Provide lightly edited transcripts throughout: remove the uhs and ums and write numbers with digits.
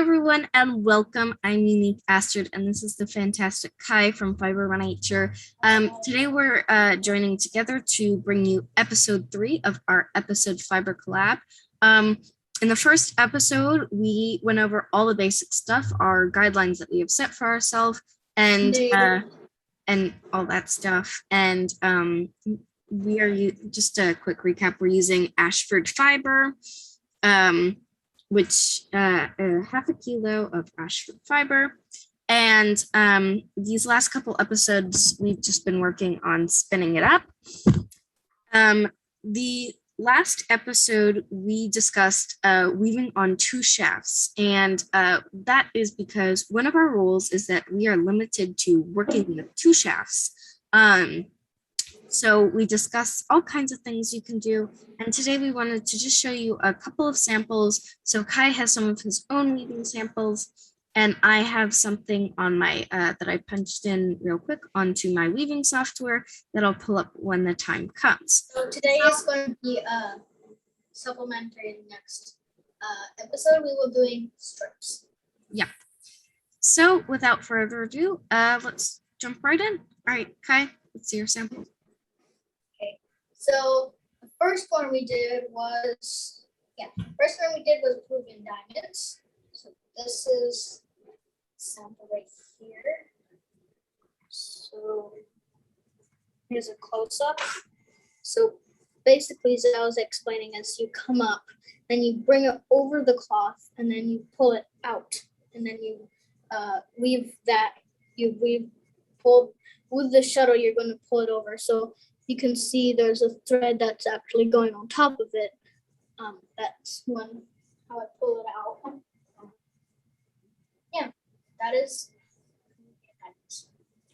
everyone, and welcome. I'm Ewenique Astrid, and this is the fantastic Kai from ByNature. Today we're joining together to bring you episode 3 of our episode Fiber Collab. In the first episode, we went over all the basic stuff, our guidelines that we have set for ourselves, and all that stuff. And we are just a quick recap. We're using Ashford fiber. Which half a kilo of Ashford fiber. And these last couple episodes, we've just been working on spinning it up. The last episode, we discussed weaving on 2 shafts. And that is because one of our rules is that we are limited to working with 2 shafts. So we discussed all kinds of things you can do. And today we wanted to just show you a couple of samples. So Kai has some of his own weaving samples, and I have something on my, that I punched in real quick onto my weaving software that I'll pull up when the time comes. So today is going to be supplementary. In the next episode, we will be doing strips. Yeah. So without further ado, let's jump right in. All right, Kai, let's see your sample. So the first one we did was, proven diamonds. So this is sample right here. So here's a close-up. So basically, as I was explaining, as you come up, then you bring it over the cloth, and then you pull it out, and then you weave that. With the shuttle, you're going to pull it over. So you can see there's a thread that's actually going on top of it. That's how I pull it out. Yeah, that is.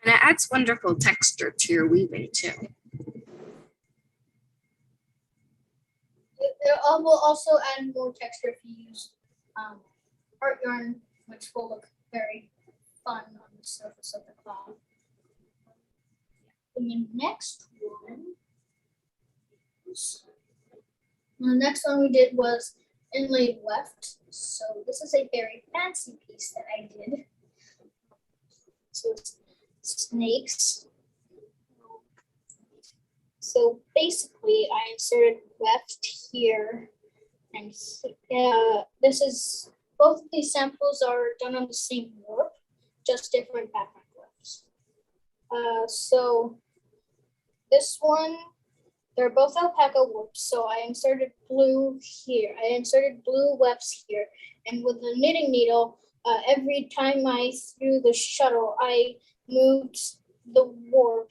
And it adds wonderful texture to your weaving too. It will also add more texture if you use art yarn, which will look very fun on the surface of the cloth. And the next one we did was inlaid weft. So this is a very fancy piece that I did. So it's snakes. So basically, I inserted weft here, and both of these samples are done on the same warp, just different background wefts. So this one, they're both alpaca warps, so I inserted blue here. I inserted blue wefts here, and with the knitting needle, every time I threw the shuttle, I moved the warp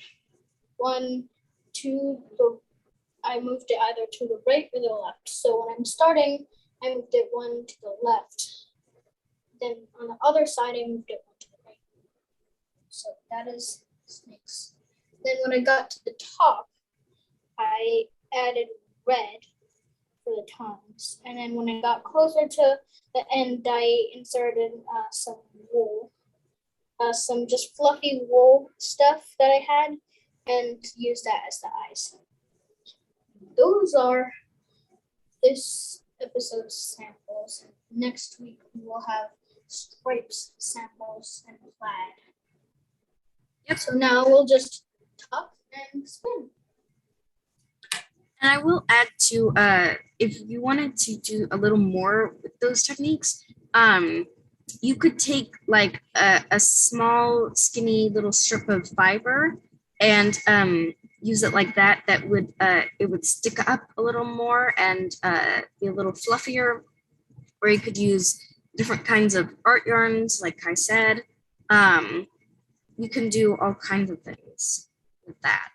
I moved it either to the right or the left. So when I'm starting, I moved it one to the left. Then on the other side, I moved it one to the right. So that is snakes. Then when I got to the top, I added red for the tongues. And then when I got closer to the end, I inserted some wool, some just fluffy wool stuff that I had, and used that as the eyes. Those are this episode's samples. Next week, we will have stripes samples and plaid. Yep. So now we'll just tuck and spin. And I will add to, if you wanted to do a little more with those techniques, you could take like a small, skinny little strip of fiber and use it like that. That would, it would stick up a little more and be a little fluffier. Or you could use different kinds of art yarns, like I said. You can do all kinds of things with that.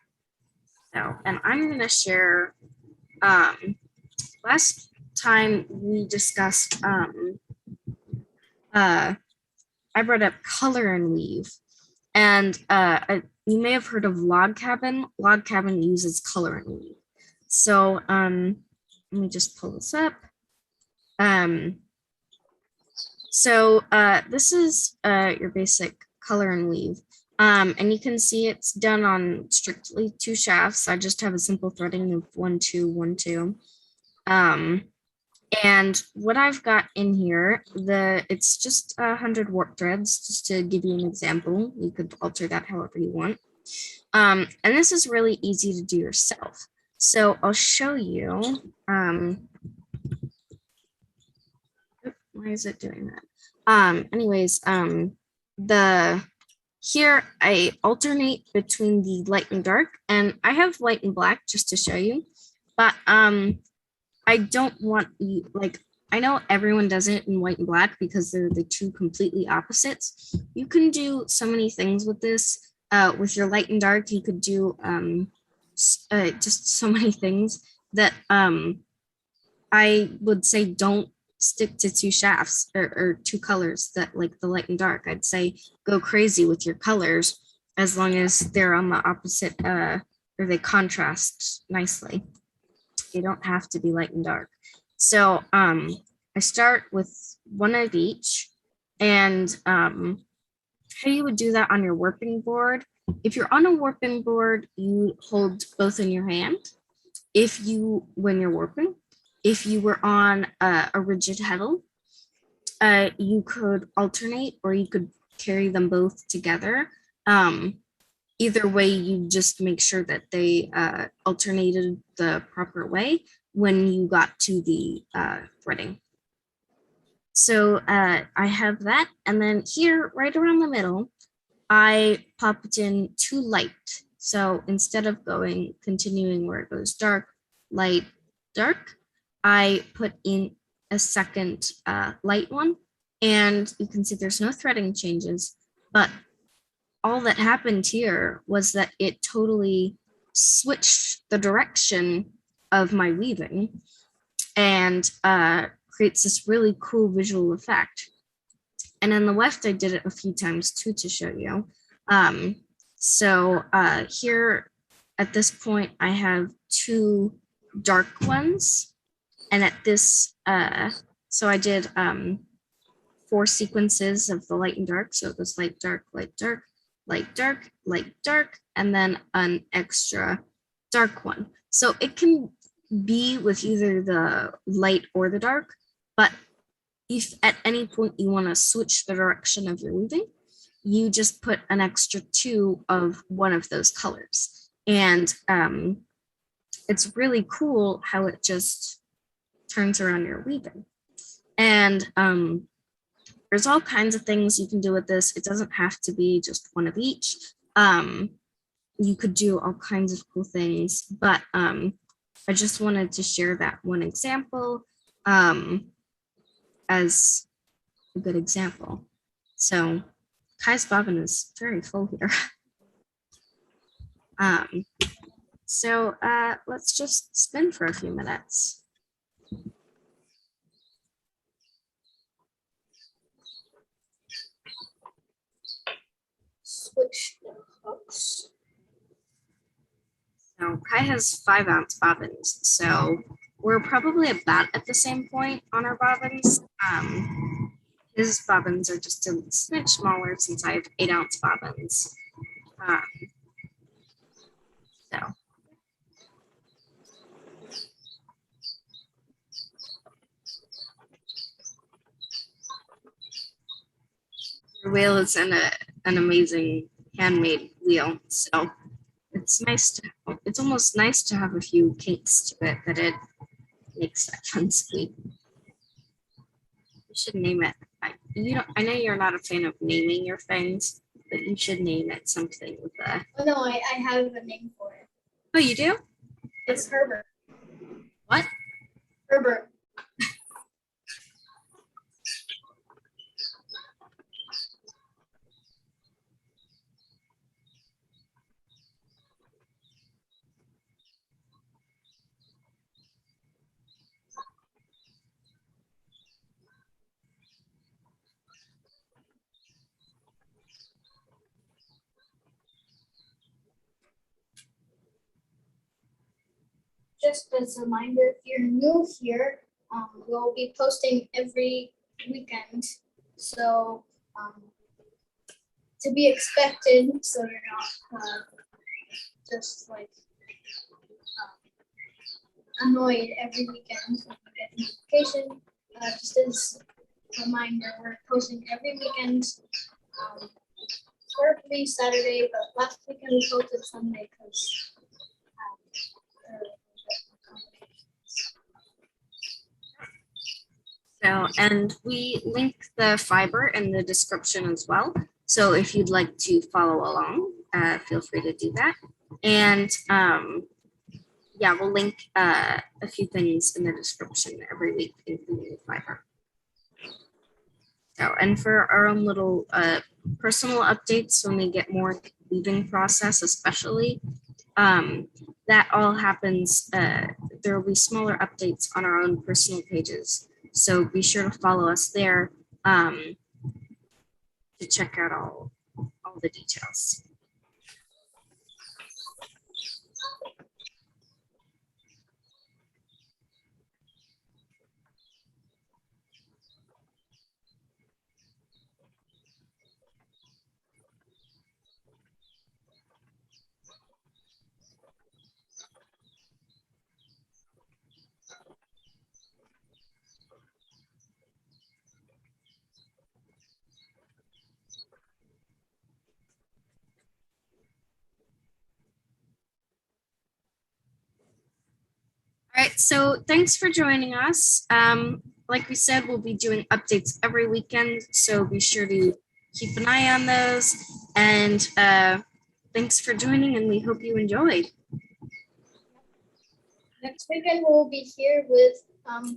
So, and I'm going to share, last time we discussed, I brought up color and weave, and you may have heard of log cabin. Log cabin uses color and weave. So let me just pull this up. So this is your basic color and weave. And you can see it's done on strictly 2 shafts. I just have a simple threading of 1, 2, 1, 2. And what I've got in here, it's just 100 warp threads, just to give you an example. You could alter that however you want. And this is really easy to do yourself. So I'll show you. Why is it doing that? Anyways, the here I alternate between the light and dark, and I have light and black just to show you. But I don't want you, like, I know everyone does it in white and black because they're the two completely opposites. You can do so many things with this. With your light and dark, you could do just so many things that I would say don't stick to two shafts or two colors, that like the light and dark. I'd say go crazy with your colors as long as they're on the opposite or they contrast nicely. They don't have to be light and dark. So I start with one of each, and how you would do that on your warping board. If you're on a warping board, you hold both in your hand. When you're warping, if you were on a rigid heddle, you could alternate or you could carry them both together. Either way, you just make sure that they alternated the proper way when you got to the threading. So I have that. And then here, right around the middle, I popped in two light. So instead of continuing where it goes dark, light, dark, I put in a second light one. And you can see there's no threading changes, but all that happened here was that it totally switched the direction of my weaving and creates this really cool visual effect. And in the weft, I did it a few times too to show you. So here at this point, I have two dark ones. And at this, so I did 4 sequences of the light and dark. So it was light, dark, light, dark, light, dark, light, dark, and then an extra dark one. So it can be with either the light or the dark, but if at any point you want to switch the direction of your weaving, you just put an extra 2 of one of those colors. And it's really cool how it just turns around your weaving. And there's all kinds of things you can do with this. It doesn't have to be just one of each. You could do all kinds of cool things, but I just wanted to share that one example as a good example. So Kai's bobbin is very full here. So let's just spin for a few minutes. Switch the hooks. So Kai has 5-ounce bobbins, so we're probably about at the same point on our bobbins. His bobbins are just a smidge smaller since I have 8-ounce bobbins. So. The wheel is an amazing handmade wheel, so it's nice it's almost nice to have a few kinks to it that it makes that fun squeak. You should name it. I know you're not a fan of naming your things, but you should name it something with a. Oh no, I have a name for it. Oh, you do? It's Herbert. What? Herbert. Just as a reminder, if you're new here, we'll be posting every weekend. So to be expected, so you're not just like annoyed every weekend when we get notification. Just as a reminder, we're posting every weekend. Preferably Saturday, but last weekend we posted Sunday because So, and we link the fiber in the description as well. So if you'd like to follow along, feel free to do that. And yeah, we'll link a few things in the description every week, including the fiber. So, and for our own little personal updates when we get more weaving process, especially, that all happens, there will be smaller updates on our own personal pages. So be sure to follow us there to check out all the details. All right, so thanks for joining us. Like we said, we'll be doing updates every weekend, so be sure to keep an eye on those. And thanks for joining, and we hope you enjoyed. next weekend we'll be here with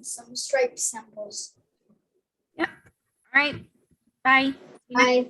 some stripe samples. Yep. All right. Bye. Bye.